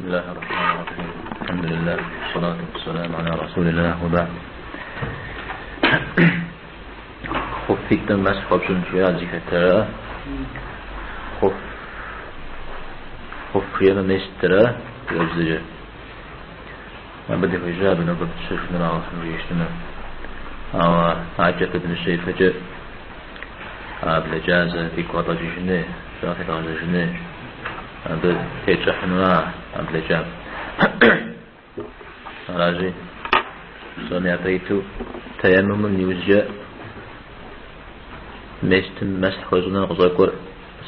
بسم الله الرحمن الرحيم. الحمد لله والصلاة والسلام على رسول الله وبعد. خفيت المسح خبزن شوية زكاة خف يلا نسترى يوزجه ما بدي في جاب نقول تشوفنا على خمريشنا أو عجبت ابن الشيء فجأة قبل جازة في قطع جنة شاخد على جنة قبل تيجحنا قبل جاب راجي صنع بيتو تيمم يوزجه مسح خزنا غزاكور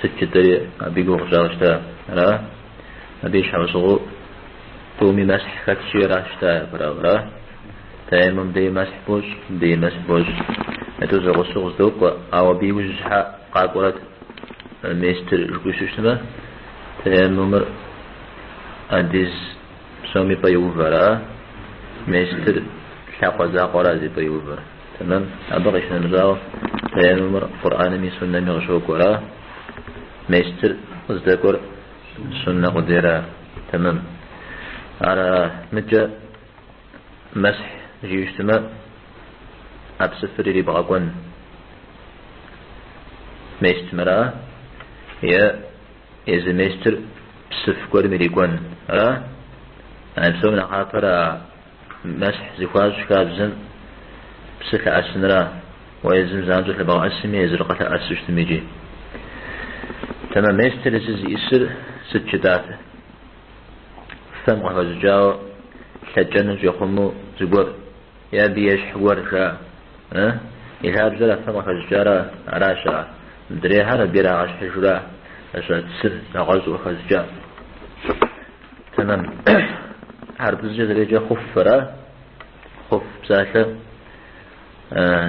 سجدري أبيجو غزاشتا را أبيش حوصو تومي مسح كتشي راشتا برا تيمم دي مسح بوش دي مسح بوش أتوز غسو غزدوك أو بيوزحا قاقورات ميستر ركوشوشتما تيمم أديز سومي بيوفرا ميستر شاقوزا قرازي بيوفرا تمام أبغيش نمزاو تيمم قرآن مي سنة مي غشوك ورا ميستر وزدكور سنة قديرة تمام على مجا مسح جيشتما أبسفر اللي بغاقون ميستمرا هي إذا ميستر بسفكور مريقون أنسونا خاطر مسح زخواج كابزن بسك أسنرا ويزن زانجو لبغا أسمي يزرقة أسوشت ميجي تمام ميستر يسر ستشدات فم غفز جاو حجنج يخمو زقور يا بيش حور شا إلهاب زلا فم غفز جارا عراشا مدريها ربيرا عاش حجرا أشا تسر نغاز وخز جا تمام عرب زجا دريجا خفرا خف بساشا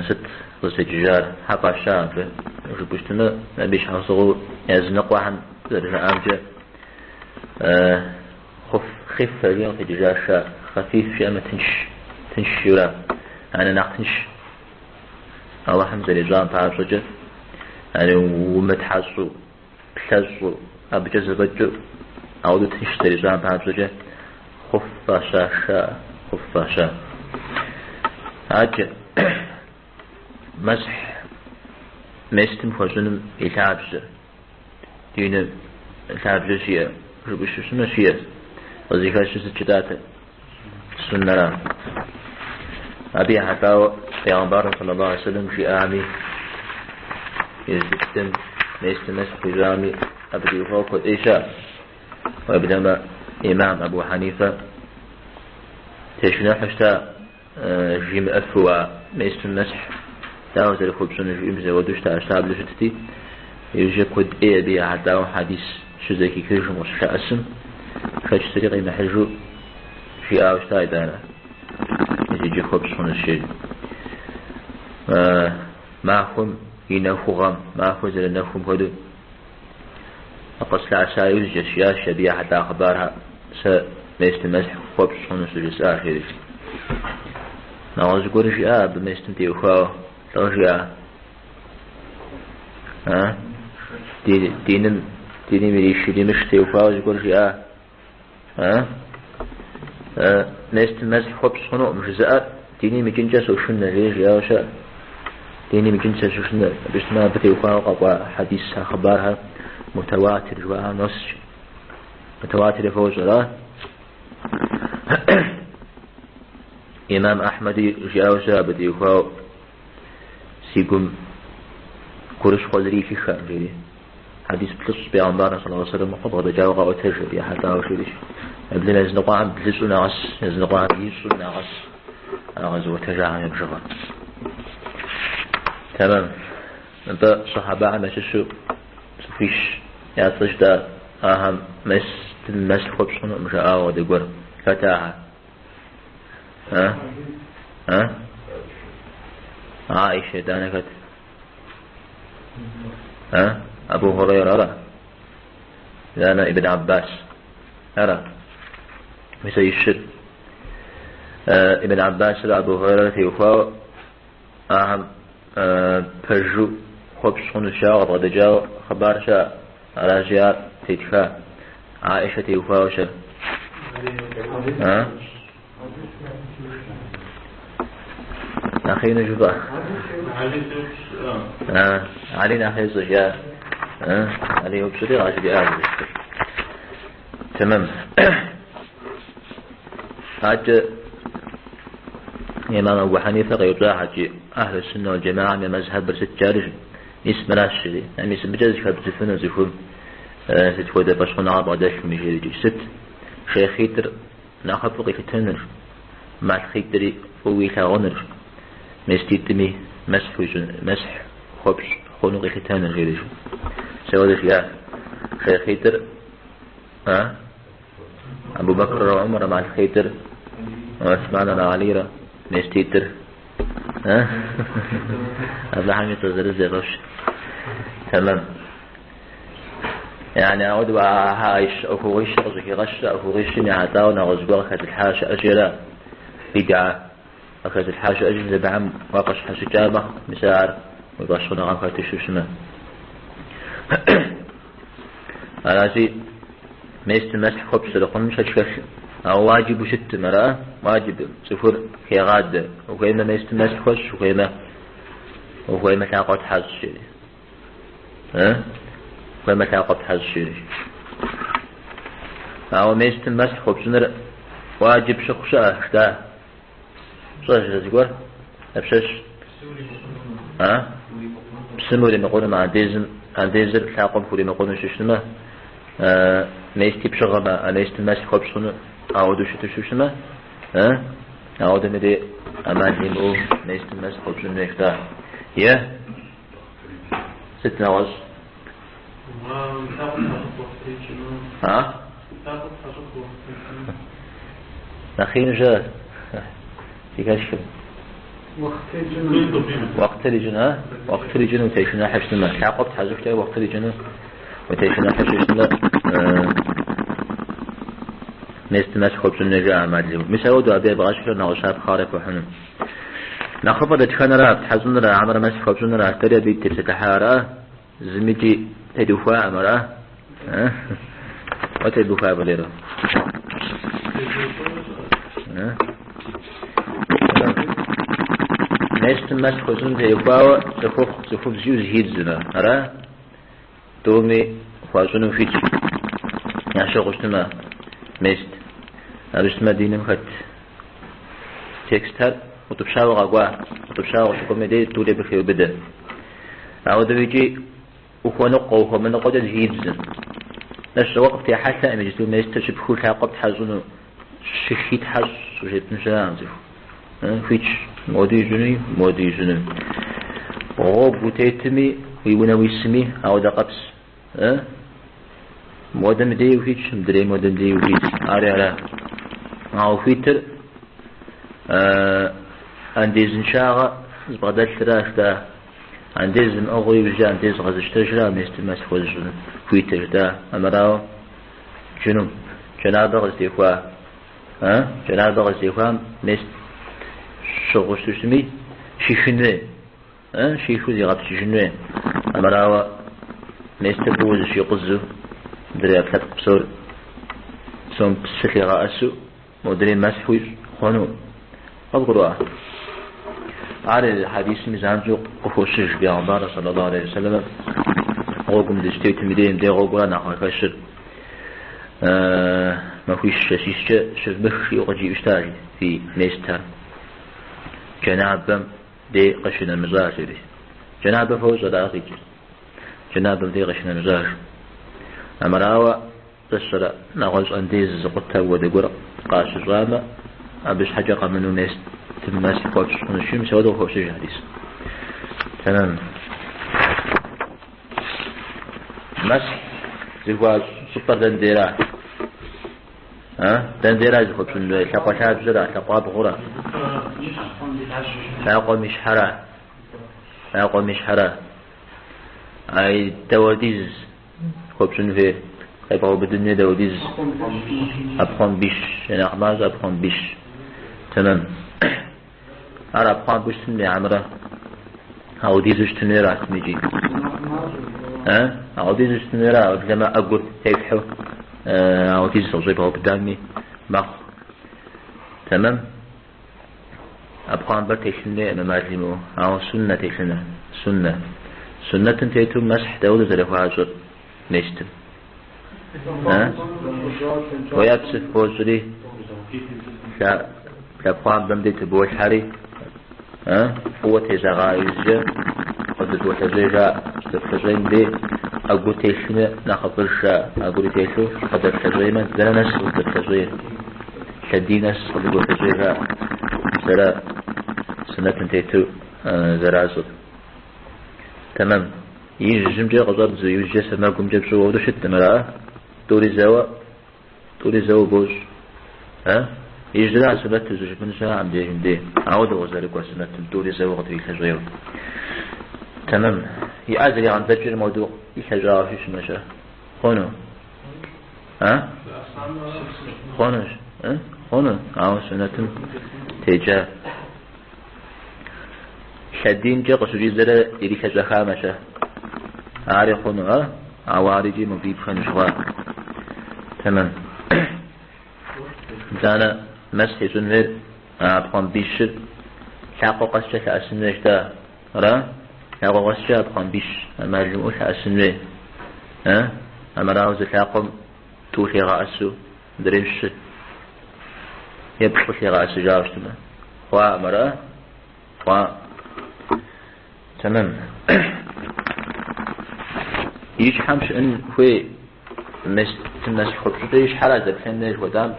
ست وسجار حقا شاب ربشتنا ما بيش حصغو يزنق واحد درجة أمجا خف اليوم في جاشا خفيف شيء ما تنش يورا أنا نقتنش الله حمد لله تعالى رجع أنا ومتحصو بحصو أبجز بجو أو تنش درجة تعالى رجع خف شا أجا مسح مستم خزنم إلعابز دين إلعابز شيء ربش سنة شيء وذيك شيء جدات سنة أبي حتى پیغمبر صلى الله عليه وسلم شيء عامي يزدم مستم مسح جامي أبدي فوق إيشا وابنما إمام أبو حنيفة تشنح حتى جيم أفوا مستم مسح داوز الخبزون جيم زودوش تأشتاب لشتتي يجي كود إيه بي عداو حديث شزاكي كيرجم وششا أسم خاش سريقي محجو في آوشتاي دانا يجي خبزون الشيء معهم ينفو غم معهم زل نفهم هدو أقص لعسا يوزج شياش بي حتى أخبارها ميستمسح خبزون سجس آخر نعوز قول شيئا بميستمتي أخواه لغيا دينم مريشي دي مشتي وفاوز يقول شيئا نيست مزح خبز خنوع مجزاء ديني مجنجة سوشنا ليش يا وشاء ديني مجنجة سوشنا بس ما بتي وفاوق حديث أخبارها متواتر جواها نص متواتر فوز الله إمام أحمد جاوزا بدي وفاوق سيقوم كورش قدري في خارجي حديث بلس بيعنبارنا صلى الله عليه وسلم وقضى بجاوغة وتجر يا حتى وشيرش ابن يزنقوا عن بلسو ناغس يزنقوا عن بلسو ناغس ناغس وتجر يبشغل تمام انت صحابة عما شسو سفيش يا تجد اهم مس خبصنا مشاء ودقور فتاحة عائشة دانكت أبو هريرة أرى لأنا ابن عباس أرى مسي الشر ابن عباس أبو هريرة يوفاو أهم برجو خبص خنشا وضجاو خبار شا راجيات تيتخا عائشة يوفاو شر أخي نجبا علينا أخي صجاء علي يبصري عجب أهل تمام. حاجة إمام أبو حنيفة غير حاجة أهل السنة والجماعة من مذهب برستجارج اسم راشدي يعني اسم بجاز كاب زفن زفون ستفوده بشخون عرب عداش مجيري ست شيخيتر ناخفق يفتنر مع الخيتري فوي ثاغنر مستيتمي مسح خبز خنوق يفتنر غيري سوادش يا شيخيتر أبو بكر وعمر مع الخيتر وعثمان علي مستيتر أبلا حمي تزرز غش تمام. يعني أود وعايش أو غش أزكي غش أو غش نعتاونا غزبرة الحاشة أجلا بدعة أخذ الحاشة أجل بعم واقش حاشة جابة مسار ويقشون غام كاتشوشنا على شيء ما يستمسح خبز لقون مش هشكش أو واجب وشت مرأة واجب سفر خيغاد وخيمة ما يستمسح خش وخيمة تاقوت حاز شيء وخيمة تاقوت حاز شيء أو ما يستمسح خبز واجب شخشة أشتا صحيح تقول أبشش بسمو لما قلنا مع ديزل تاقوم فولي ما قلنا ششنما ما يستبشغ ما أنا يستمسح خبز أعودو شتشوشما أعودو مدي أمان هيمو ما يستمسح خبز نفتح يا ست نواز نخين جاء في كشف وقت لجنة وقت لجنة وتيشنا حشنا تعقبت حزفت وقت لجنة وتيشنا حشنا نستمس خبز النجاة مادلي مسعود أبي بغاشر نغشاب خارق وحنم نخفض تكن رأت حزن رأى عمر مس خبز رأى ترى بيت تتحارى زميتي تدفع مرأة وتدفع بليرة نستمس خبز تدفع سخف زيوز هيدزنا أرى تومي خوازنو فيتش يعني شو قشتما مست أرسم دينم خد تكستر وتبشاو غوا وتبشاو شو كمدي تولي بخير بدل أو دبيجي وخنق وخمن قد زيدز نفس وقت يا حتى أمي جتو مست شبخول تعقب حزنو شخيت حز وجت نشان زف فيتش مودي جنوي غوب وتيتمي ويونا ويسمي أو دقبس مودم دي وفيتش مدري مودم دي وفيتش على أو فيتر عنديز نشاغة بغداد ثلاث دا عنديز أغوي وجا عنديز غزش تجرى ميستمس خوزن فيتر دا أمراو جنوب جناب غزديخوا جناب غزديخوا ميست شغوش تسمي شيشنوي شيشو دي غاب شيشنوي أمراو ميست بوز شيقزو دري أبلاد بصور سوم بسكي رأسو مدري مسحوي خونو أذكروا على الحديث مزانجو قفوشش بيعنبار صلى الله عليه وسلم غوكم دستيو تمدين دي غوكولا نحو كشر ما فيش شاشيش شبخ يغجي اشتاجي في ميستر جنابم دي قشنا مزاجي جنابم فوز داخل جنابم دي قشنا مزاج أمراوا تسرع نغز أنديز زقطها ودقر قاس الرامة أبس حاجة قمنو نيست تماس فوش ونشيم سودو فوش الحديث تمام. مسح زواج سوبر دنديرا دنديرا زخوت من شاقوشات زرع شاقواب غرا شاقو مشحرة أي دوديز خبزن في خيبه بدنيا دوديز أبخون بيش يعني أخماز أبخون بيش تمام. أرى أبخون بيش تنمي عمره أو ديزوش تنيرا اسميجي أو ديزوش تنيرا لما أقول تيفحو أو ديز صوصيبه قدامي مخ تمام أبقى برتيشن ممازمو أو سنة تيشن سنة تيتو مسح دولة زلفو عجر نيشتن ويابسف بوزري لا أبقى بمديت بوش حري قوة زغائز قد توتزيجا استفزين دي أقول تيشن نخبرش أقول تيشو قد التزيمة زلنس قد التزيم شدينس قد توتزيجا زرا سنة تيتو زرازد تمام يجم جا قدر زي يجي سما قم جب شو ودو شت مرا توري زوا بوش يجرا سبت زوج من ساعة عم دي عود وزارك وسنة توري زوا قدر يخجيو تمام يعزل عن ذكر الموضوع يخجا فيش مشا خونو خونش خونو سنة تيجا شدين جا قصدي زرا يدي خجا خامشة عاري خونو عوارجي مبيب خنشوا تمام زانا مسح زنر أبقام بيشر حقا قصة أسنوش دا حقا قصة أبقام بيش أما الجمعوش أسنوش أما راوز الحقم توشي غاسو دريش يبقى غاسو جاوشتنا خوا مرا خوا تمام يش حمش إن هو مسح خبشته يش حالة زبحين نيش ودام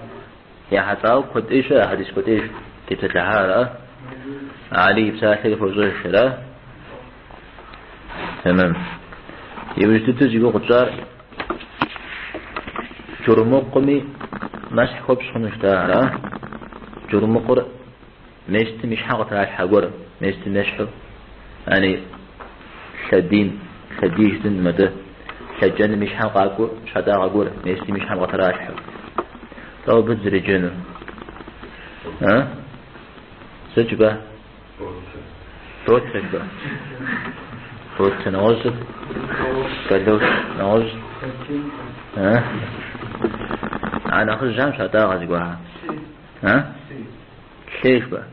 يا حتاو كنت إيش حديث كنت إيش تتلحارة علي بساحل فوزوه الشراء تمام يوجد تزيقو قصار جرمقمي مسح خبش خنشتارة جرمقر ميست مش حاقة على الحقور ميست مشحو يعني شدين خديجتن مدى شجن مش حاقة عقور شدا عقور ميست مش حاقة على الحقور تو بذر جنو سجبة فوت نوز كلوش نوز أنا أخذ جام شاتا غزقوها كيف بقى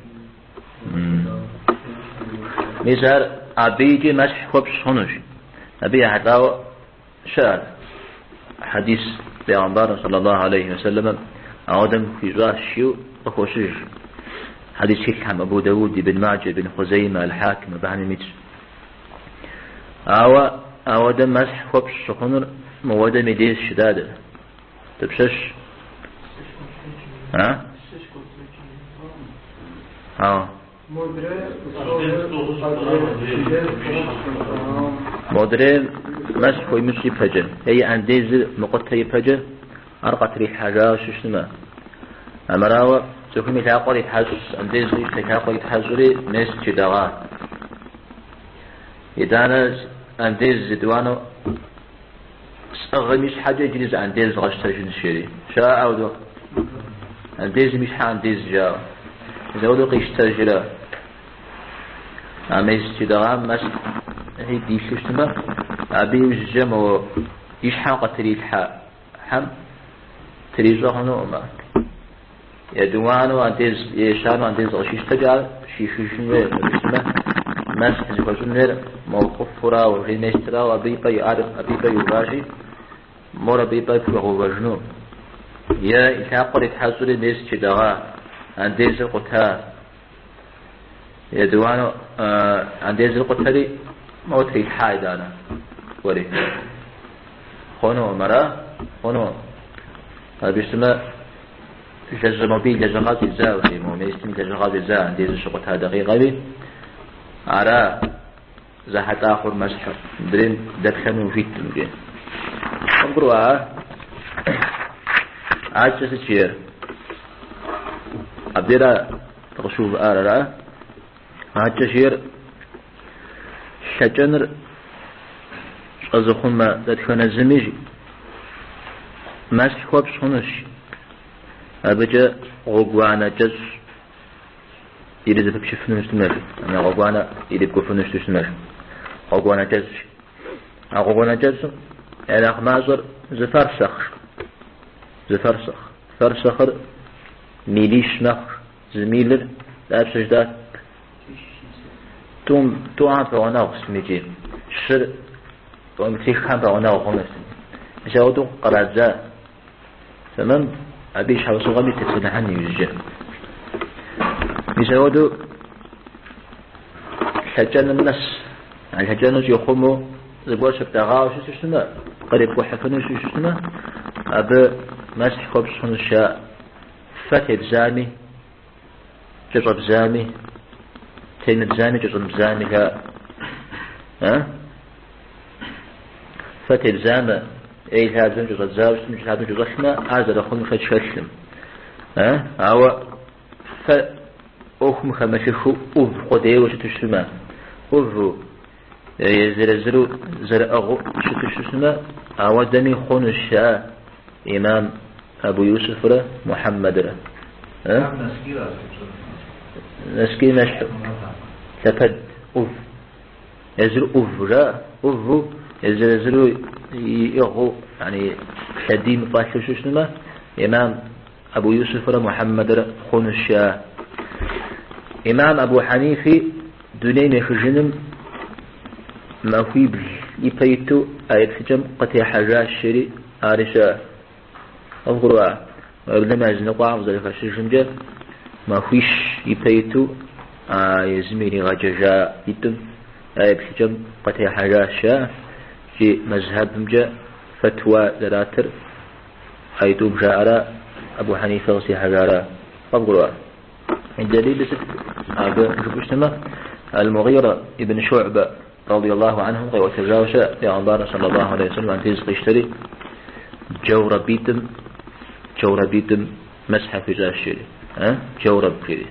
مثال أبيجي مسح خبش خنوش أبي حتى شعر حديث بيغمبار صلى الله عليه وسلم آدم في جاه الشيو وخوشج حديث شيخ عن أبو داود بن معجب بن خزيمة الحاكم بن ميتر آدم مسح خبش خنر مواد مديس شدادة تبشش مدري مسح ويمشي فجر هي أنديز مقطعي فجر أرقت ريح حاجة شنما أمراوة سوكم يتعقل يتحجز أنديز يتعقل يتحجري ناس جدارات يدانا أنديز زدوانو غميش حاجة يجلس أنديز غشتا جنشيري شاء أو دو أنديز مش أنديز جاو إذا ودو قيشتا جلا أميز جدارات مس هي ديش شنما أبي وججم ويشحن قتريل حم تريزوهنو أما يدوانو أنديز يشانو أنديز غشيش تجعل شيشوشنو بسمه مسح زخزنر موقف فرا وغينيسترا وأبيبا يعرف أبيبا يباشي مور أبيبا فهو وجنو يا إتحاقر يتحصل نيس جدغا أنديز القتال يدوانو أنديز القتالي موتري حايدانا وري خونو مرا خونو بسمه جزم بي جزغات الزاوية مو جزغات الزاوية عندي الشقة دقيقة بي على زحت آخر مسح درين دكشن وفيت مجين أقرأ عاجز الشير أبدأ تغشوف آرة عاجز الشير شجنر أزخون ما دكشن الزميجي مسح خوبش خونش أبجا غوغوانا جز يريد بكشف نشتمل أنا غوغوانا يريد كفر نشتمل غوغوانا جز أنا خمازر زفرسخ فرسخر ميليش نخ زميلر لا بسجدات تو عم فوانا قسميجي شر ومتيخ خام فوانا وخمس جاودو قرازا تمام أبيش حوصو غبي تتسنحني يجي يجاودو حجان الناس الحجان يخمو زبور شبتغاو شو تشتنا قريب وحفنو شو تشتنا أبا مسح خبز هنشاء فتح بزامي جزء بزامي تين بزامي جزء بزامي كا فتح بزامي أي هذا جزء زاوج مش هذا جزء خنا هذا دخل مفتشلم هو ف أخم خمسة أوف قديه وش تشتما أوف يزرزرو زرأغو شو تشتما هو دمي خون الشاء إمام أبو يوسف را محمد را نسكي مشحو تفد أوف يزر أوف را أوف يزرزرو يغو يعني شديد مفاشل شو اسمه إمام أبو يوسف را محمد را خون الشاء إمام أبو حنيفة دونين يخجنم ما في يبيتو آيات جم قتي حاجة الشري عارشة أفقروا وابنما يزنقوا عفظ لفاشل جمجة ما فيش يبيتو يزميني غجاجة يتم آيات جم قتي حاجة الشاء في مذهب مجا فتوى دراتر أيتم جاء أبو حنيفة غسي حجارة أفقروا الدليل هذا شوف المغيرة ابن شعبة رضي الله عنه وتجاوز لأنظار صلى الله عليه وسلم أن تيزق يشتري جورة بيتم مسح في جاء الشري جورة بكري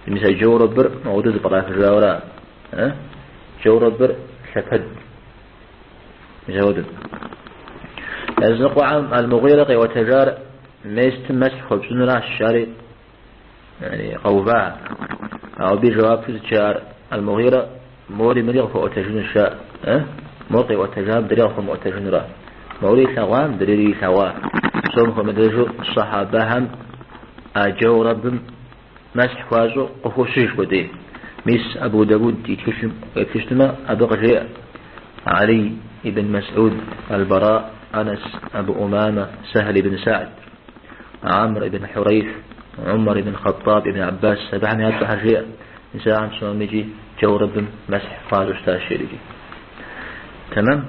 مثل جورة بر موجود براك الجاورة جورة بر شفد مزود الزقوع المغيرة وتجار ما يستم مسح خبزون راس الشاري يعني قوباء أو بجواب في الشار المغيرة موري مريغ فأتجن الشاء موقع وتجاب دريغ فمؤتجن را موري ثوام دريري ثوا سومخ مدرجو الصحابة هم أجو رب مسح فازو قفوشيش ودي ميس أبو داود يتكشتم أبقى علي بن مسعود البراء أنس أبو أمامة سهل بن سعد عمرو بن حريث عمر بن الخطاب بن عباس سبعا ياتوا حرجية نساء عن سواميجي جورب مسح فاز أستاذ شيريجي تمام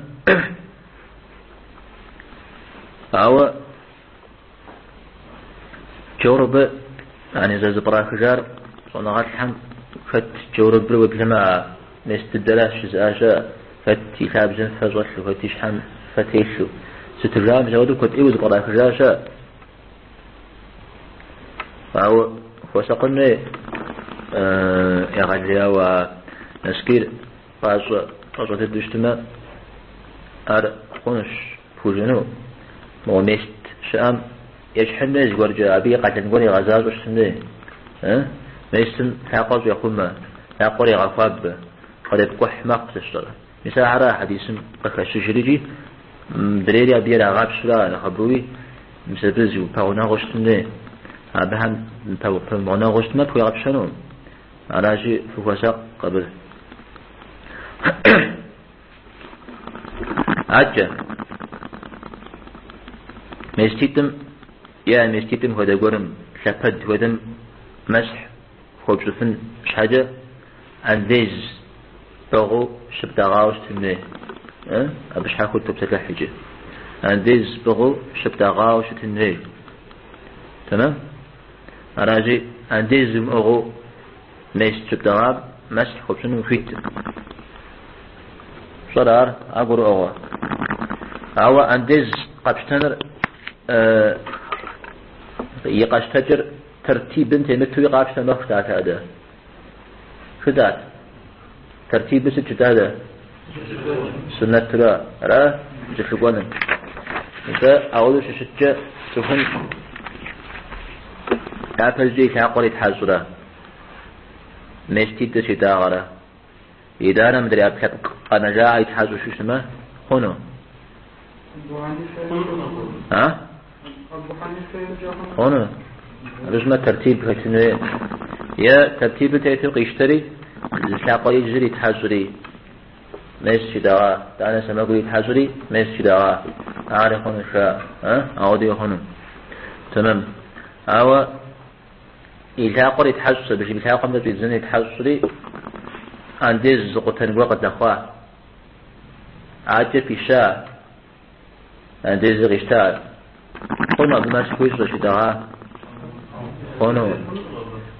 أو جورب يعني زي زبراء خجار صنعات الحم فت جورب وبجماعة نستدلاش زاجا فت يخاب زنفز وشلو فتيش حم فتيشو سترجام جودو كنت إيوز براء خجار شاء فهو وسقنا يغليا ونسكير فاز تدشتما أر خونش فوجنو مونست شام يشحن يزور جابي قتل نقولي غزاز وشتني ما يسم تعقص يقول ما يقول يغفاب قد يبقح مقصش مساعرة حديث قفش شريجي دريري أبيرا غاب شلا نخبروي مسبزي وباونا غشتني أبهم فمعنا غشت ما بخي غبشنون على شيء فوساق قبل عجة مستيتم يا مستيتم هذا قرم شفد ودم مسح خبزفن شحاجة عنديز بغو شبتغاوش تمني أبش حاكل تبسك حجة عنديز بغو شبتغاوش تمني تمام أراجي عنديزم أغو ميس تبدأ مسح خبزن وفيت صرار أقول أغو أو عنديز قبشتنر يقاشتجر ترتيب انت متو يقاشتن مختات هذا خدات ترتيب بس هذا سنة ترى را جفقونا إذا أولو ششتجة سفن تعرف جي تعقل يتحزره مستيد شتاغره إذا أنا مدري أبكت أنا جاء يتحزر شو اسمه هنا ها هنا رجمة ترتيب هتنوي يا ترتيب تيتو يشتري الحاقة يجري تحزري ماشي دعاء أنا سمعوا يتحزري ماشي دعاء عارفون شاء عودي هون تمام أو الحاقة يتحزر بس الحاقة من الزن يتحزري عندي زقتن وقت دخوا عاجب في شاء عندي زغشتال قلنا بما سكويس رشدها قلنا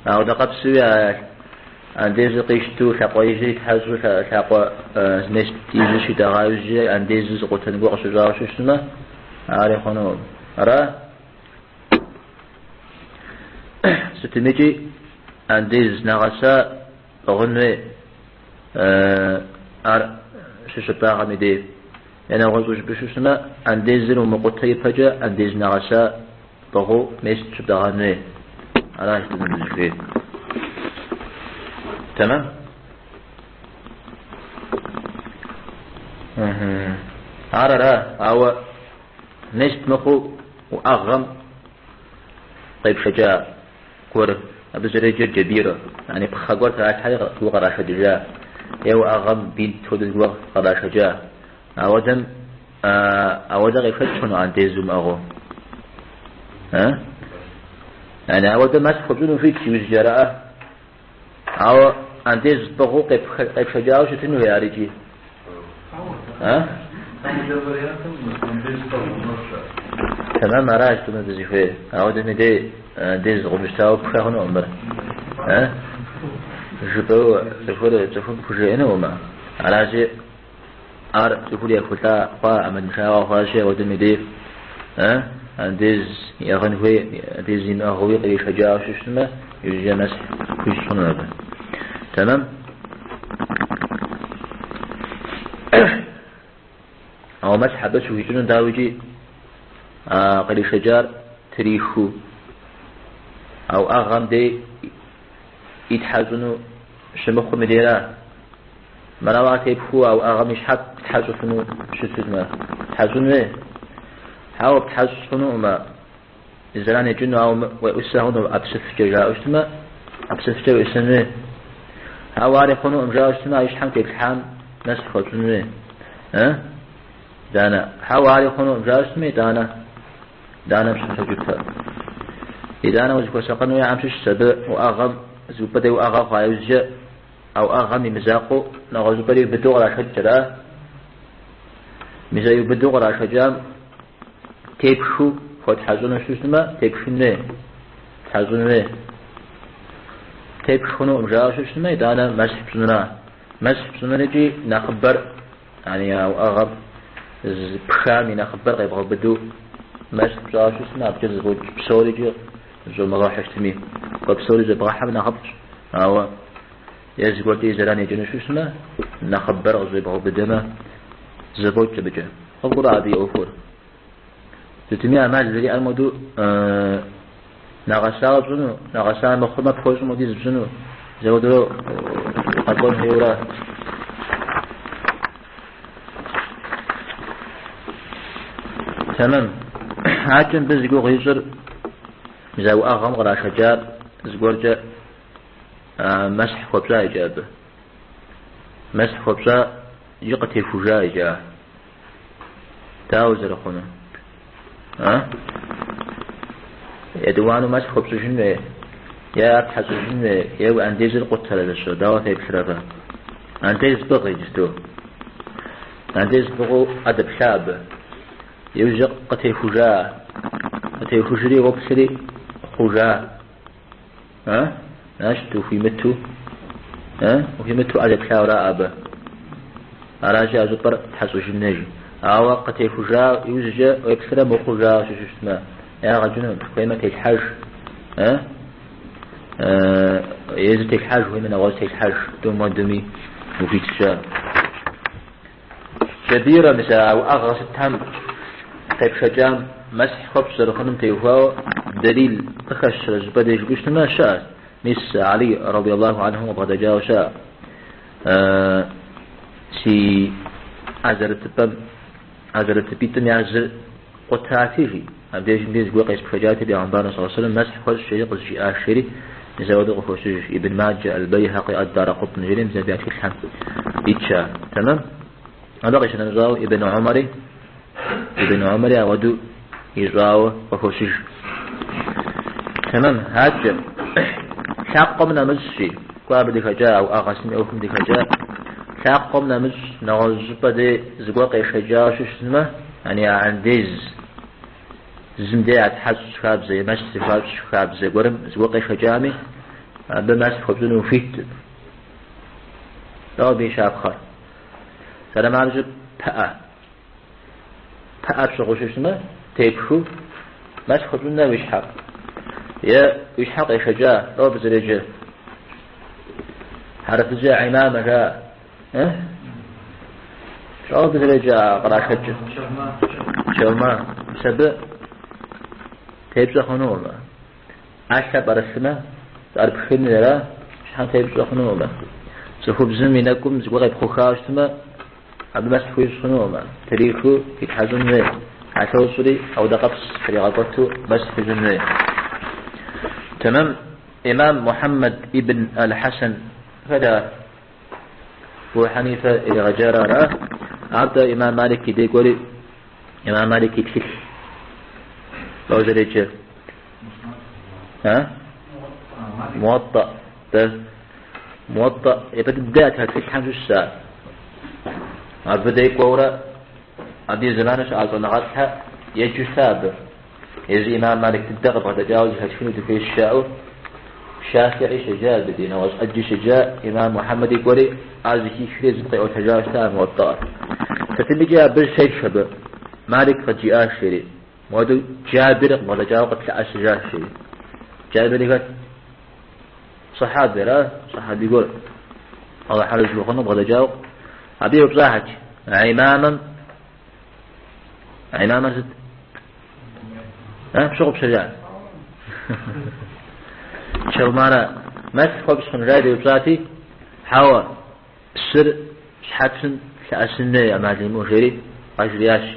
أو دقب سويا عندي زقشتو ثقويجي تحزو ثقو نست يجي شدها يجي عندي زقتن وقت شجاع شو عارف قلنا أرى ستميجي عندي نغسا أغنى شو شباغ مدي أنا غزوج بشوشنا عنديزن ومقطعي فجأة عنديزن عشاء بغو ميست شبدغاني على احتمال الجفيد تمام عررا أو ميست مخو وأغم طيب شجاع كور أبزريجر جبيرة يعني بخاقور تاعت حاجة وغرا شجاع يو أغم بين تودد وغرا شجاع أودم يفتحون عن تيزم أغو يعني أودم ما تخبزون فيك شيء جراءة أو عن تيز بغو قيب شجاعة شتنو يا ريجي تمام راج تمام تزيفه أودم يدي تيز غمشتاو بخاهن عمر جبو تفور بخجينه وما على شيء تقول يا فتا قا أمد مشاوى خاشة ودم يديف عنديز يغنوي عنديز ينأغوي قري شجاع ششتما يجي مسح يجسون هذا تمام أو مسح بس ويجون داوجي قري شجار تريخو أو أغام دي يتحزنوا شمخو مديرا منوات يبخو أو أغمش حق تحزنوا شتما تحزنوا حاول تحزنوا ما الزلان يجنوا أو ويسهون أبسف جاء أجتما أبسف جاء يسنوا حواري خنوا أمجاء أجتما يشحن كيكحام نسخ خلصنوا دانا حواري خنوا أمجاء أجتما دانا بسنة جبتا إذا أنا وزكو سقنوا يا عمشش سبع وأغم زبدي وأغم فايوزجأ أو أغمي مزاقو نغزو بري بدوغ را شجرة مزايو بدوغ را شجام تيبشو فوت حزونا شوشنما تيبشو نوي حزونا نوي تيبشو نو أمجاو شوشنما يدانا مسح بسننا نجي نخبر يعني أو أغم بخامي نخبر غيبغو بدو مسح بسننا شوشنما بجل زبوج بسولي جي زو مغاح اشتمي وبسولي زي بغاحة نخبر أو يزقول دي زلان يجنو شو اسمه نخبر غزيبه بدمه زبوج بجه أقول عادي أوفر تتمي أمال ذلك المدو نغسال بزنو نغسال مخرمة بخوش مديز بزنو زودو أقول هيورا تمام عاجن بزقو غيزر مزاو أغم غرا شجار زقول جا مسح خبزة إجابة مسح خبزة يقتي فجاء إجابة تاوزر أخونا يدوانو مسح خبزة جنة يا أبحث جنة يا أنديز القتل لسو داوة يبشرفة أنديز بغي جستو أنديز بغو أدب شاب يوزق قتي فجاء قتي فجري وبسري فجاء ناشتو في متو وفي متو أدب شاورا أبا أراجع زبر تحسوش النجي وقت يفجاء يوزجا ويكسر مخرجا شو يا رجل قيمة الحج يزت الحج ومن أغلت الحج دون مدمي وفي تشاء جبيرة مثلا أو أغرس التهم طيب شجام مسح خبز رخنم تيوفاو دليل تخش زبادة يجبش ما شاء مس علي رضي الله عنه وقد جاء شاء سي عزرت بيتم يعزر قتاتيجي أبديش بيز قوقيس بفجاتي بأنبارنا صلى الله عليه وسلم مسح خوش شيء قصشي آشري نزود خوشيش ابن ماجه البيهقي الدار قطن جريم زبيات في الحم إتشا تمام أبقيش نزاو ابن عمري أودو يزاو وخوشيش تمام هاجر شاقمنا مزشي قابل دكجاء أو أغسمي أوكم دكجاء شاقمنا مز نغزب دي زقوقي شجاع شو اسمه يعني عنديز زمدي أتحس شخاب زي مس شخاب زي قرم زقوقي شجامي بمس خبزون وفيت لا بيشاب خار سلام عرجب بقى بشغل شو اسمه تيبشو مس خبزون لا بيشحق يا بيشحق شجاع لا بزرجه حرف جاء عمامة جاء شو بزرجه قرا شجه شوما سبب تيبز خنوما عشرة برسمة أربعين لرا شحن تيبز خنوما سخوب زمينكم زوجة بخوخاشتما عبد المسح خويش خنوما تاريخه يتحزن ذي عشوصري أو دقبس فريقاته بس في زمنه تمام. إمام محمد ابن الحسن فدا أبو حنيفة إلى غجارة عبد إمام مالك دي قولي إمام مالك يتفل لو زريجه موطأ موطأ يبدأ هتفل حمش الساعة عبد يقورا عبد زمانش على نغطها يجو ثابر يجي إمام مالك تدقب هذا جاوز هتفل في الشاعر شافعي شجاع بدينا وأجي شجاع إمام محمد يقولي عزكي شريز طيء وتجاوز ثابر موطأ فتبي جاء بالشيء شبه مالك فجاء شري مودو جابر ولا جاء قتل أشجار شري جابر يقول صحابي لا صحابي يقول الله حرج بخنا بغدا جاو أبي بصاحك عماما زد شغل بشجاع شو مانا ما تخبص من رادي بصاتي حوا السر شحاتن كأسنة يا معلم وشري أجرياش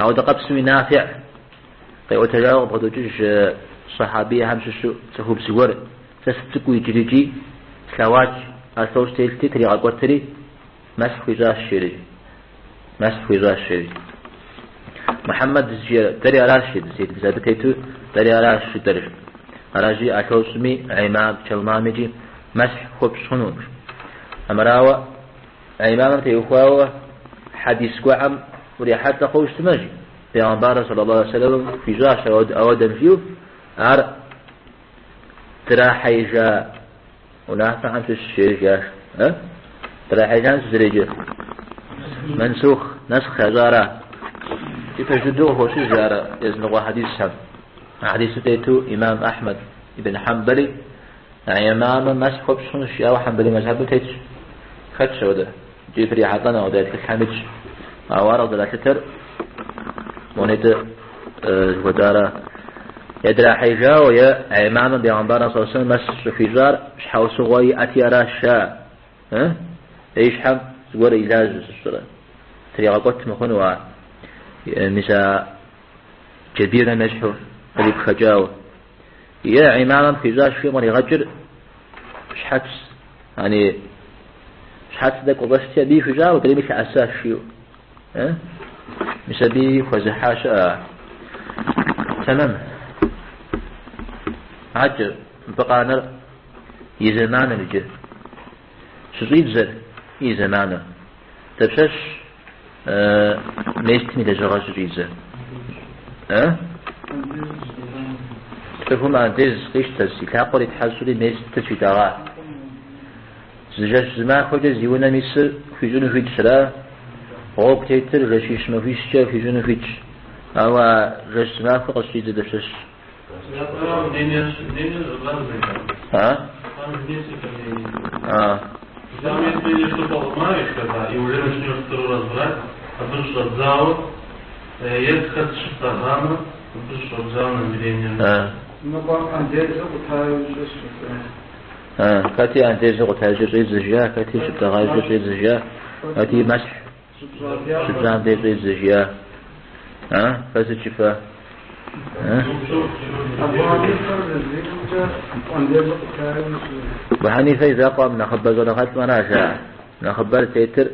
أو دقبسمي نافع طيب وتجاوب بغدو جيش صحابية همش شو تخوب سيور تستقوي جريجي سواج أثوش تيلتي تري عقوتري مسح ويزاش شري محمد زجير تري راشد زيد بزابتيتو تري راشد درج راجي أثوسمي عمام شلمامجي مسح خوب صنوش أمراوة عمام تيوخواوة حديث قعم وريحات خوش تمجي بيعنبار صلى الله عليه وسلم في جاش أودم فيو عر تراحي جا ونحن عن الشيء جاش تراحي جان سريجة منسوخ نسخ هزارة يفجدوه هو شي جارة يزنقوا حديث هم حديث تيتو إمام أحمد ابن حنبلي إمام مسح بشون الشيء وحنبلي مذهب تيتش خدش وده جيبري حطنا وده يتكلمج أوارق دلا تتر ونيت ودارا يدرى حيجا ويا عماما بيعنبارنا صلى الله عليه وسلم مس في جار شحاو صغوي أتيارا الشاء ايش حم زور إلاج الصلاة تريغا قلت مخنوا مسا جبيرا نجحو قريب خجاو يا عماما في جار شو من يغجر شحاتس يعني شحاتس داك وبشتيا بيه في جار وقريب مش أساس شيو مسبي وزحاشا تمام عجب بقى يزمان الجه شريد زر يزمانه تبشش ميستني لجغاش ريزه تفهم عن ديز قيش تسي كاقل يتحسولي ميست في دغاء زجاج زمان خوجة زيونا ميسر في جنو في تسرا غوب تيتر رشيش ما فيش جا في جنو فيش أو رش ما فوق الشيء ده شش Замес видишь, что поломаешь, когда и уже начнешь второй раз брать, будешь отзал, есть как шестагана, будешь отзал на мерение. Ну, вам андерза утаю же. كاتي андерза утаю же زجيا, كاتي шестагана же زجيا, كاتي مسح شبزان андерза زجيا. فاسد شفاء أبو حنيفة إذا قام نخبر زنخات مناشا نخبر تيتر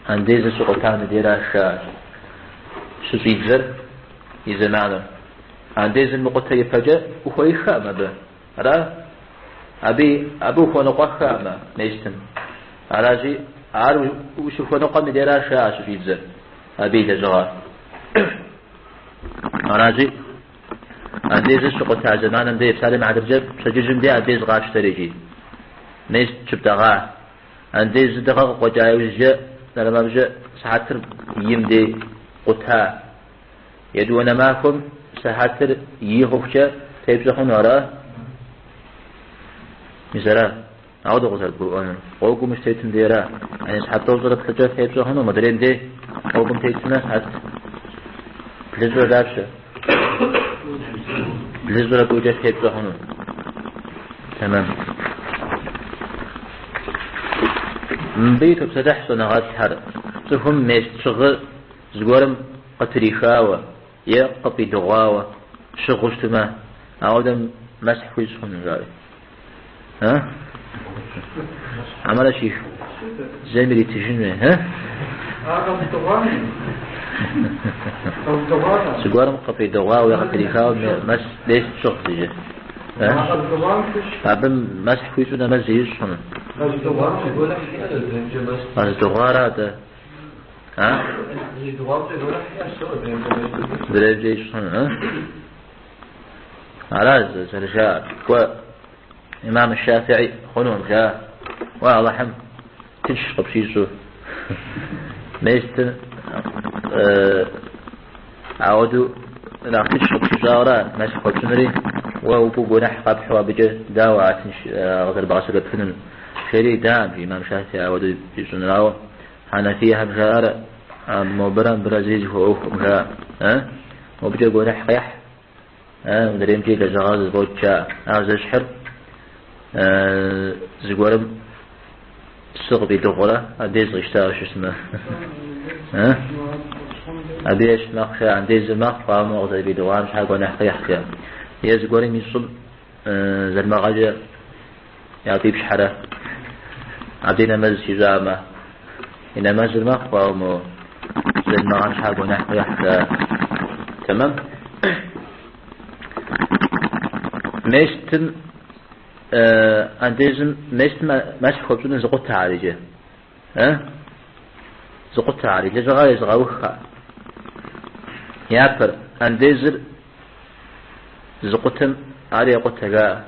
عنديز سقطان ديرا الشاش شو يجر إذا معنا عنديز المقطع يفجأ وخوي خامة به را أبو خنقة خامة نيستن عراجي عارو وشوف خنقة ديرا الشاش شو يجر أبي تجار عراجي عنديز سقطان زمان دي بسالم عدد جب سججم دي عنديز غاش تريجي نيست شبتغاه عنديز دقق وجايوز جاء لما بجاء سحاتر يمدي قطها يدون معكم سحاتر يخوشة تيبزخون وراء مثلا عود قصر القرآن قوكم مش تيتم ديرا يعني سحاتر وزرت خجا تيبزخون ومدرين دي قوكم تيتنا حت بلزر دابشة بلزر قوجة تيبزخون تمام من بيت بسدح صناعات حر تفهم ميش شغل زقورم قطريخاوة يا قطي دغاوة شغلتما عودم مسح ويسخن جاري عمل شيخ زمري تجنوه زقورم قطي دغاوة يا قطريخاوة مس ليش شغل تجي عبم مسح ويسونا مس يسخن الدغارة ده درجة شنو على زرجاء وإمام الشافعي خنون جاء والله تشرب شيء ميستن عودوا لا تشرب شجارة مسح وتنري وبوبو نحقب حوابجه داوة غير بغسل فنن شري دام في إمام الشافعي عودوا يجون راو حنفيها مجارة مبرم برازيل هو مجا وبجا قول حقيح مدريم جيل زغاز بوتشا عاوز اشحر زقورم السغبي دغولا اديز غشتا شو اسمه ابيش مخشى عنديز مخ فام وغزي بيدوان شحال قول حقيح كام يا زقورم يصب زلمغاجر يعطي بشحره عبدنا مز شجامه إنما زلمة قوامه زلمة عن شحاب ونحو يحكى تمام ميستن عنديزم ميستن ماشي خبزون زقوتها عالجة زقوتها عالجة زغاية زغاوخها يابر عنديزر زقوتهم عالية قوتها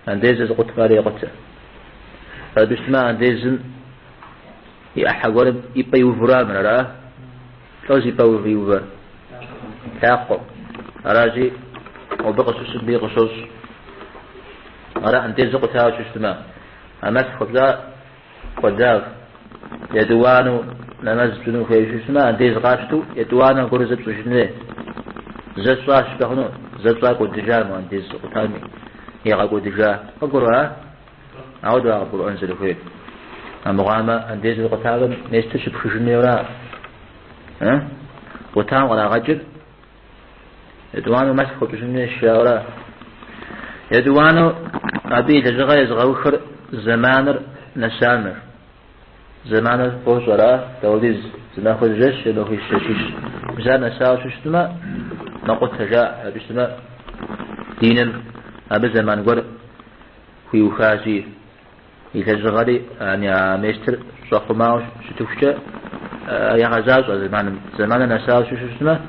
عنديزر زقوتها عالية قوتها فبسما عنديزم يحاول يبقى يوفرا من راه لازم يبقى يوفر تاقم راجي وبقصص بقصص أرى أن تزق تاو شتما أمس خبزا قداف يدوانو نمز جنو في شتما أن تزقاشتو يدوانو قرزت شنو زت صاش بخنو زت صاش قدجا ما أن تزق تامي يقع قدجا أقرأ أعود أقول أنزل فيه المغامة عنديز القتال نستشف خشني ولا وتام ولا غجر يدوانو مسخ خشني الشاورا يدوانو أبي لجغا يزغوخر زمانر نسامر زمانر فوز ولا توليز زناخذ جش يدوخي الشاشيش مزار نساو ششتما ما قلت تجاء بشتما دينم أبي زمان قر خيو خاجي يتجغلي يعني ميستر صخو ماوش شتوفشة يغزاز زمان نساو شو اسمه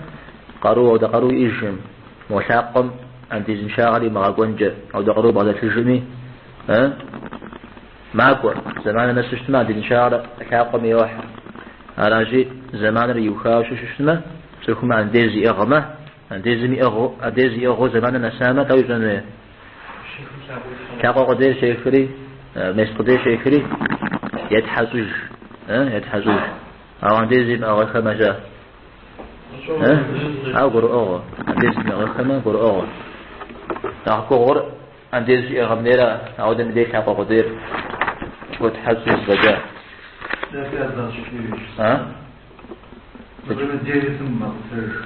قارو أو دقارو إيجم مشاقم عندي زنشاغلي مغاقونجة أو دقارو بعد الشجمي ماكو زمان نسو اسمه عندي زنشاغلي حاقم يوح أراجي زمان ريوخاو شو اسمه سيكون عنديزي إغمة عنديزي إغو زمان نسامة أو يجنوه كاقو قدير شيخري مستقدر شيخري يتحزوج يتحزوج أو عنديزي أو خمجة أو قرؤة عنديزي أو خمجة قرؤة تحقق عنديزي أغميرا أو دم ديك حقو قدير وتحزوج بجا مثلا ديالي ثم غير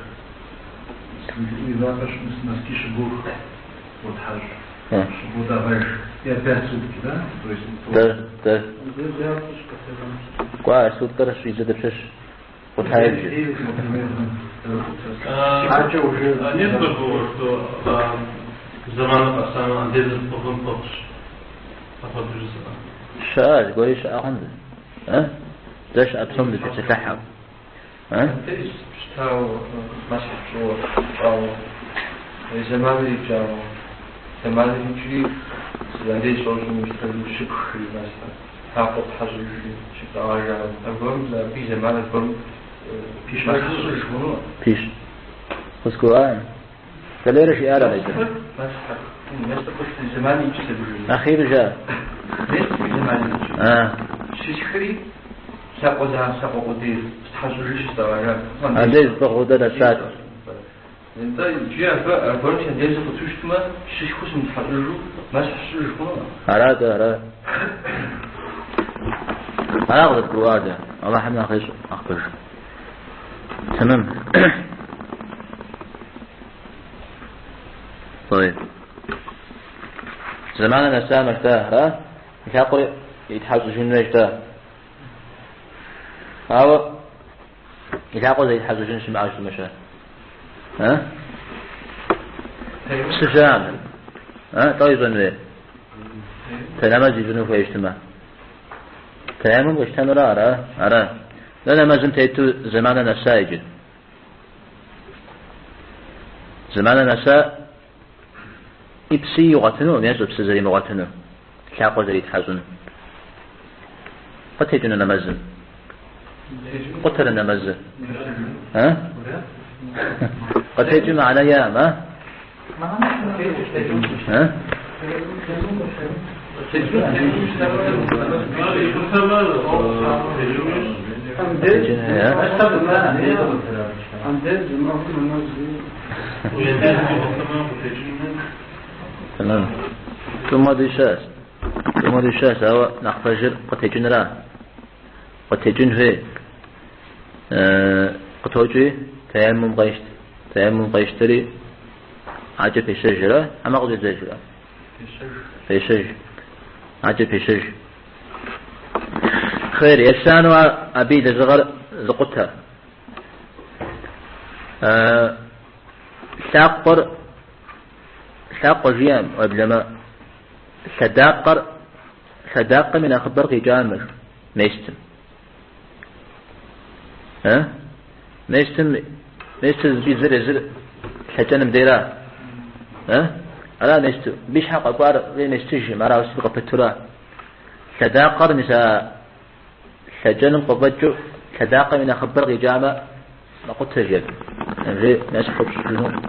إذا باش نسكي شبوك وتحاج شبوك غير يا باسود كذا ده كويس سود كده شو يزيد بشش وتحاج نسبة هو что زمان أصلا عندي الطفل طفش أخذ جزء شاش قولي شاش عنده ها داش أبصم بتتلحق ها تاو مسح شو أو زمان يجاو زمان يجري زادي صوت مستقبل شكل مثلا هاخد حاجة شكل عاجل أقوم لا في زمان أقوم فيش ما يخصش شنو فيش بس قرآن كليرش يارا ليس مسح الناس تقول زمان يجي أخير جاء ليش في زمان يجي شيء ساقوزها ساقودي تحجرش تواجه عندي بغودة الساعة انت جاء فقلت عندي زقتوش ما شيء خوش متحجروا ما تحجرش كنا هراد هراد القرآن الله حمنا خيش أخبر تمام طيب زماننا سامر ها يتحقر يتحجرون نجده هاو يتعقل زي يتحججون شمع عايش المشاهد ها سجان ها طيب انوي تنمز يجنو في اجتماع تيمم واجتمع أرى لأن ما زلت يتو زماننا سايجد زماننا سا إبسي يغتنو ميزو بسزري مغتنو كاقو زي يتحجون قد تجنو نمزن قتل النمزة ها قد تجمع على ايام ها تمام ثم ديشاس هو نختجر قد تجن لا قد تجن فيه قطوجي تيمم قيشتري عجب في الشجرة أما قد الزجرة في الشجرة عجب في الشجرة خير يسان وأبيد زغر زقتها ثاقر جيام وابلما صداقر من أخبار جامر ميستم ها ميستم في زر حتى مديرة ها على ميستم بيش حق أقوار غير ميستجم على وسيلة بترا صداقر نساء سجن قبضجو صداقة من أخبار جامع ما قلت سجل غير ناس خبز لهم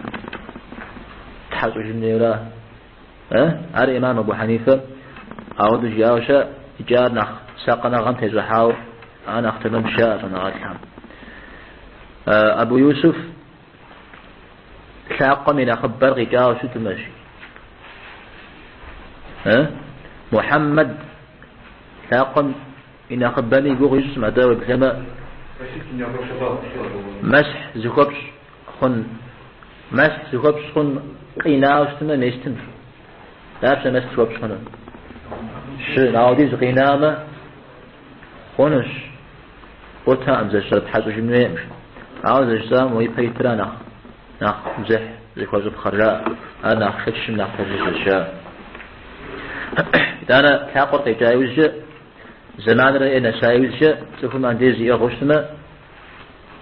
تحصل جميلة ها على إمام أبو حنيفة أعود جاوشة جارنا ساقنا غنت يزحاو أنا أختمم شاء أنا غاتهم أبو يوسف ساق من أخبار غجاو شو تمشي محمد ساق من أخبار يقول يوسف مداوي بسماء مسح زكبش خن قيناو شتما ميستم لا بس مسح زكبش خن شو نعودي زقينامه خنش قلتها أمزج شرب حاجة جميع عاوز الجسام ويبيترا نخ مزح زي كوزب خرجاء أنا خدش من أخرج الشاء إذا أنا كاقر تجاوز زمان رأي أنا سايوز تفهم عندي زي أغشتما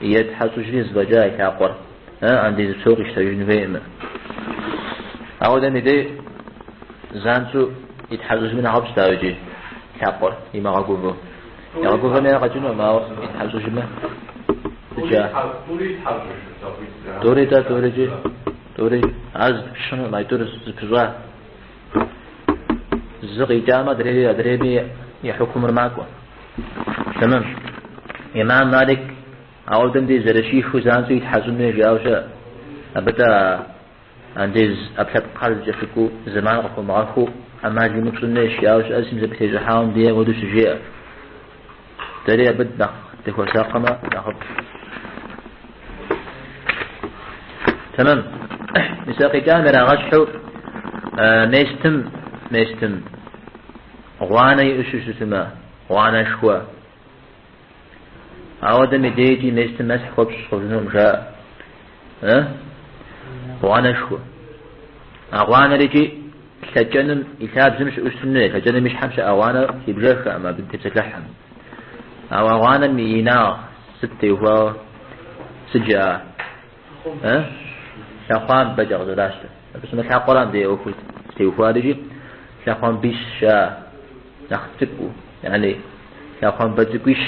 يتحسو جنيز بجاي كاقر عندي سوق يشتري فيهم عاود أني دي زانتو يتحسو من عبس تاوجي كاقر يما غاقوبو يغاقوبو أنا غاجنو ما يتحسو جمع دوري از شنو ما يدور زبزوا زغي جامع دريبي يحكم رماكوا تمام إمام مالك عودن دي زرشيخ وزانسو يتحزن من جاوشا أبدا عندي أبحث قال جفكو زمان غفو معاكو أما جي مقصنش جاوشا أسم زبتي جحاهم دي ودوش جيئة دري أبدا تكو ساقما ناخد تمام. مساقي كاميرا غشحو ميستم غوانا يؤشش سما غوانا شوا عودا مديجي ميستم مسح خبش خبزنهم شاء غوانا شوا غوانا ريجي سجنم يثاب زمش أسنة سجنم مش حمش أوانا يبجاش أما بنت تتلحم أوانا مينا ستة وهو سجاء شاخوان بجغ زلاشته بس مثل قرآن دي أوفو تيوفارجي شاخوان بيش شا نختبو يعني شاخوان بجقوش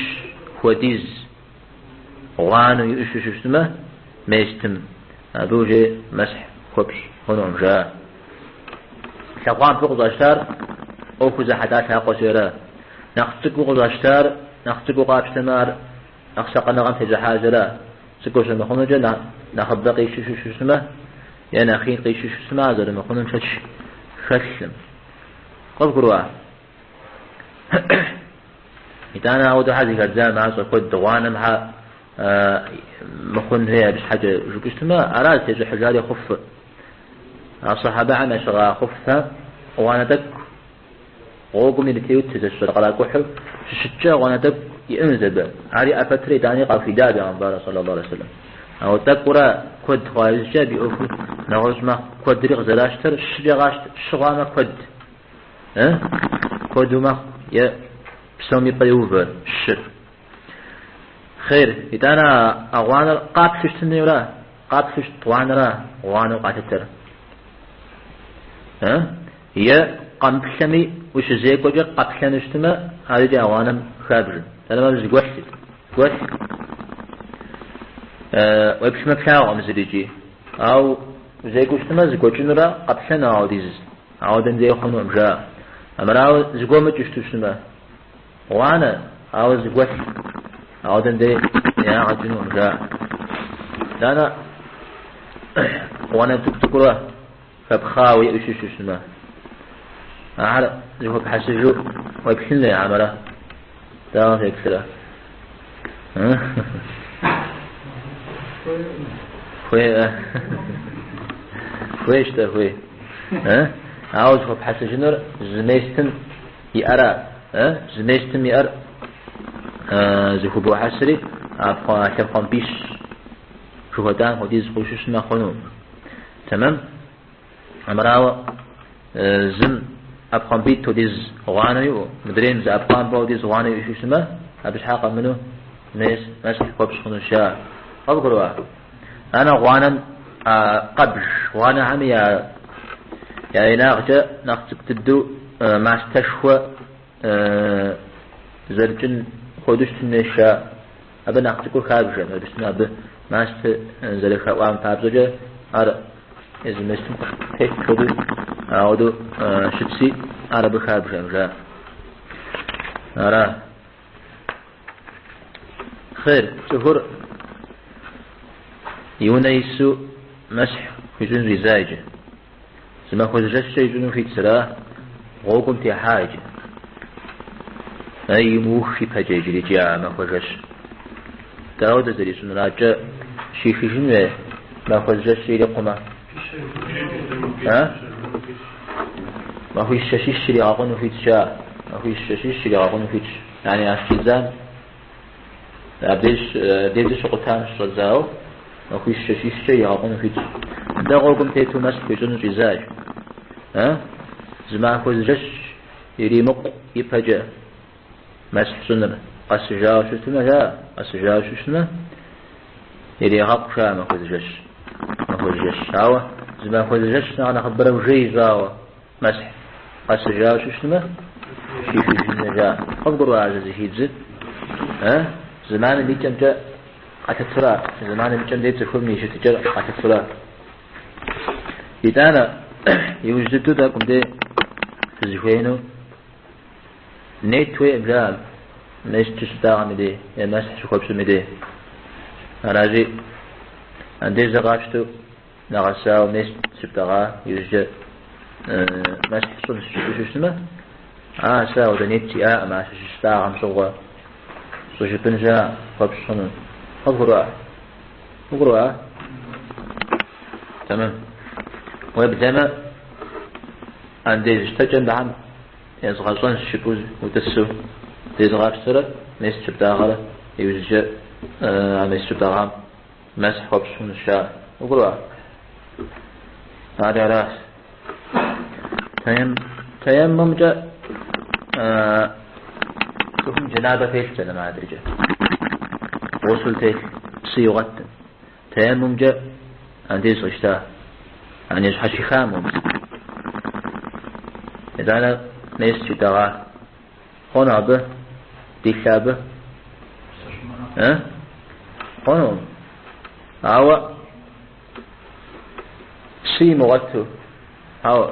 خوديز غوانو يؤشش اسمه ميستم أبوجي مسح خبش هنوم جاء شاخوان بقض أشتار أوفو زحدات هاقو سيرا نختبو قض أشتار نختبو قابشتمار نخشقنا غم تجحاجرا سكوش المخونة جا نخبق يشوش اسمه يعني أخين قيشوش اسمه هذا المخونة ششم قل قروا إتانا أودو حاجة كرزان معا صفود دوانا مع مخون هي بس حاجة جوك اسمه أراد تيجو حجاري خف الصحابة عما شغا خفها وانا دك غوغم اللي تيوت تزشر قلا كحب ششجا وانا دك ينزب علي أفتري داني قافي دابي عن بارا صلى الله عليه وسلم أو تقرأ كود خواهز جابي أوفو نغرز ما كود ريغ زلاشتر شجا غاشت شغامة كود كود ما بسومي طيوفر الشر خير إذا أنا أغوانا قاب ششتني ولا قاب ششت وانا را وانا قاتتر هي قمشمي وش زيك وجه قبشن اشتما هذه جا وانا خابر أنا ما بزق وحش ويبش مكاو مزريجي أو زيك اشتما زق وجه نرا قبشن عوديز عودن زي خنوم جا أما راو زق ومج اشتما وانا أو زق وحش عودن زي يا عجنوم جا أنا وانا تكتكره فبخاوي وش اشتما على زوج بحسجو ويبحث لي عمله ده هيك كده خويش ده خوي عاوز هو بحسجنر زميستن يأرى زميستن يأرى زوج بحسري أبغى تبغى بيش شو هدان هو ديز خوش اسمه خنوم تمام أمراو زم أبقام بيت توديز غانيو مدرين زي أبقام بوديز غانيو شو اسمه أبش حاقة منه مسح قبش خنو شاء أذكروا أنا غانا قبش غانا عمي يا ناغجة ناغتك تدو ما استشوى زرجن خودش تنشاء أبا ناغتكو خابجة بسنا أبا ما است زرخ وام فابزجة أرى إذا مستم هيك خدو أودو شتسي عرب خابش أمجا أرى خير شهور يونيسو مسح خجون رزايجة سما خجرش يجون في تسراه غوكم تحاجة أي موخي بحاجة جاء ما خجرش داود زري سنراجة شيخي جنوه ما خجرش يلقما ما هو الشاشيش اللي عقونه في تشاء ما هو الشاشيش اللي عقونه في تش يعني عشيزان ديش قطان شرزاو ما هو الشاشيش اللي عقونه في تش ده غوكم تيتو مسك في جنو جزاج زمان خزجش يريمق يبهجا مسح سنر قسجاو شتنا جاء قسجاو شتنا يريغق شا ما خزجش هاو زمان خزجش أنا خبره وجيزاو مسح قسجاو شتنا في جاء خبروا عزيز هيدز زمان اللي كان جاء قتترا زمان اللي كان ديت خمني شتجر قتترا إذا أنا يوجد ذاكم ده زخينو نيت ويبجال نيش تشتاع مدي يا مسح شو خبز مدي أراجي عندي زغاشتو نغساو نيش شبتغا يوجد مسح شو اسمه ساو ده نيت يا ما شتاع عم شغوا شو بنجا خبز شنو خبروا تمام ويبدأ عندي استجن بعم يزغصون الشبوز وتسو تزغف سرة نسجب داغرة يوجد عم يسجب داغم مسح وبسون الشاء وقلوا هذا راس تيمم جاء تهم جنابة فيش جل ما أدري جاء وصل تيك صيغة تيمم جاء عندي صشتاه يعني يصحى خامم إذا أنا نيست دغا هنا به ديشابه هنا أو شيء مغتو أو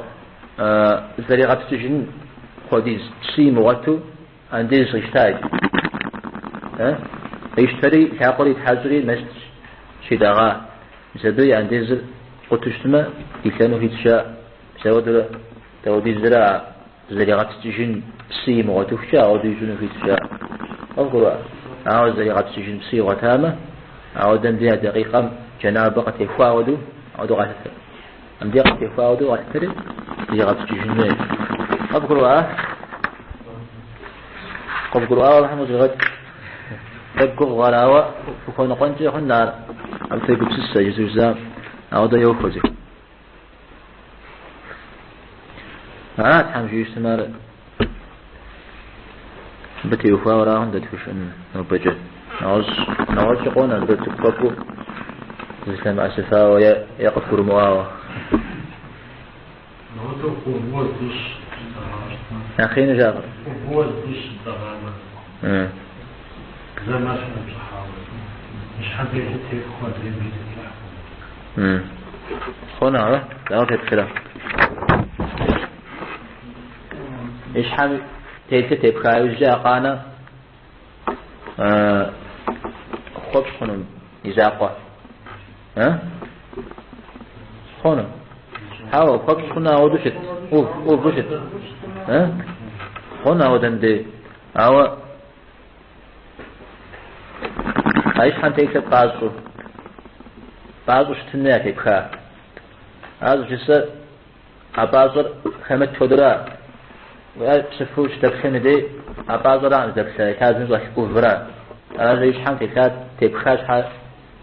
زريعة تجين خديز شيء مغتو عندي صشتاي يشتري حقولي تحزري نست شي دغا زبي عندي زر قطشتما يكانوا في تشاء سودرة تودي زرع زريعة تجين سي مغتوفشا أو ديجون في تشاء أقول أو زريعة تجين سي غتامة أو دنديها دقيقة جنابة قد يفاودوا أو دقات أم دقات يفاودوا أكثر زريعة تجين أقول أقول الحمد لله تبقى غراوة فكون قنتي خنار أم تيجي بسسة يزوزام أو ده يوفزي ما تحمل يستمر بتي يوفا وراهم ده تفشن نبجد نعوز يقون أن تكبكوا الإسلام أسفا ويقفر مواوا أخينا جاغر هو الدوش الضغامة زي ما شفنا بصحاوة مش حد يحتاج خادرين بيت هنا لا تتكلم إيش حامي تيتي بخايو جاء قانا خبز خنم إزاقة خنم هاو خبز خنا ودشت وبشت خنا ودندي هاو إيش حام تيتي بعض شتناك بخا هذا جسر أبازر خمت فدرا وأسفوش تبخن دي أبازر عن دبسة هذا نزح كوفرا هذا يشحن كات تبخاش ح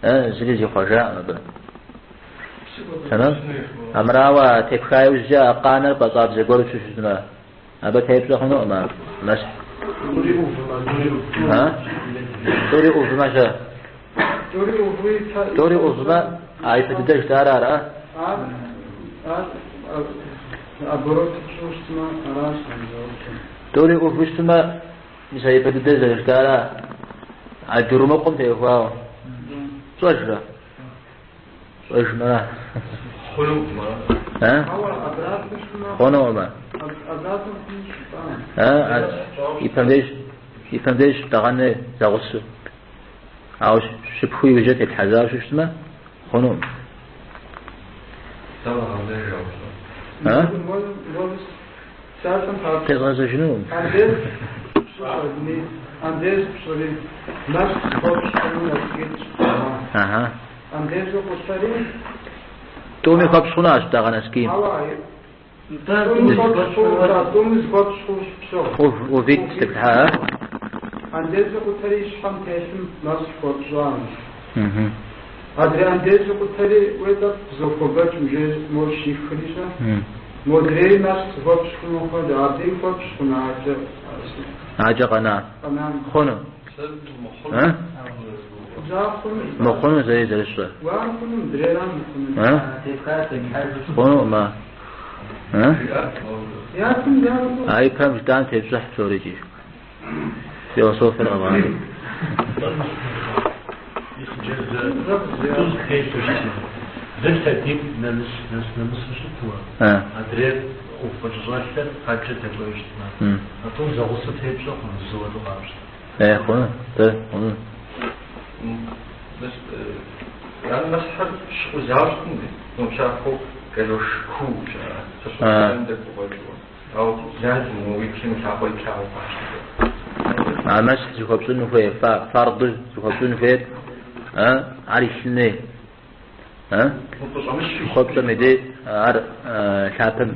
زلزي خجاء نبى تمام أمراوا تبخاي وجاء قانر بطاب زقول شو اسمه أبى تبخ نوما مسح دوري أوف ماشى دوري أوفما أي فتدش دارا دوري أوفما مثلا فتدش دارا أجرم قم تيفاو صجرة صجرة خنو ما يفهمش تغني زغص أو شبخوي وجهة الحذاء شو اسمه خنوم تغاز جنوم تومي خبص خناش تغنى سكين وفيت تبتها عندزو قتري شحم تاسم ناس فوتجان أدري عندزو قتري ويدا زوكوبات مجاز موشي خليشة مدري ناس فوتش خنو خد عدي فوتش خنا عجا قناع خنو مخنو زي زرشة وانخنو دريران خنو ما ياكم دارو أي كم جدان تبصح سوريجي فيلسوف الأغاني زي ترتيب نمس شتوه أدري وفجراشتر حاجة تبويشتنا أتون زغصة تبصح ونزوه الغابشت إيه خونه ده خونه بس يعني مسحب شو زاوجتن نمشافو قالوا شكو عندك أو زاد ويكشن كابل كاو مع مسح زخبصون في فرض زخبصون في عارف شنو خبز مدي شاطم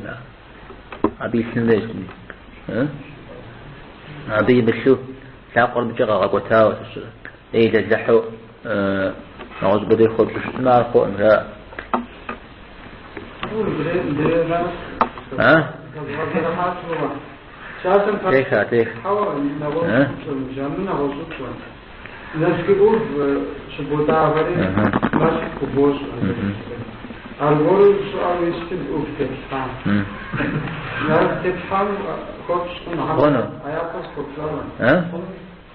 أبي سنليش أبي بشو شاقر بجغا غوتاو إيه جزحو نعوذ بدي خبز ما أخو إنها تيخ نشكيبوف شبوتا غري ماشي كوبوس الغول سؤال يستد اوف تفهم لا تفهم كوتش خونو اياكس كوتشالا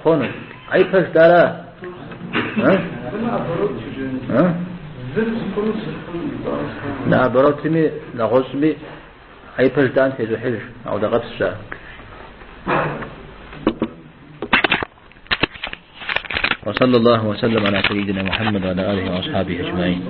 خونو اي بس دارا لا بروتمي نغصبي اي بس دان تيزو حلش او دا غبس وصلى الله وسلم على سيدنا محمد وعلى آله وأصحابه أجمعين.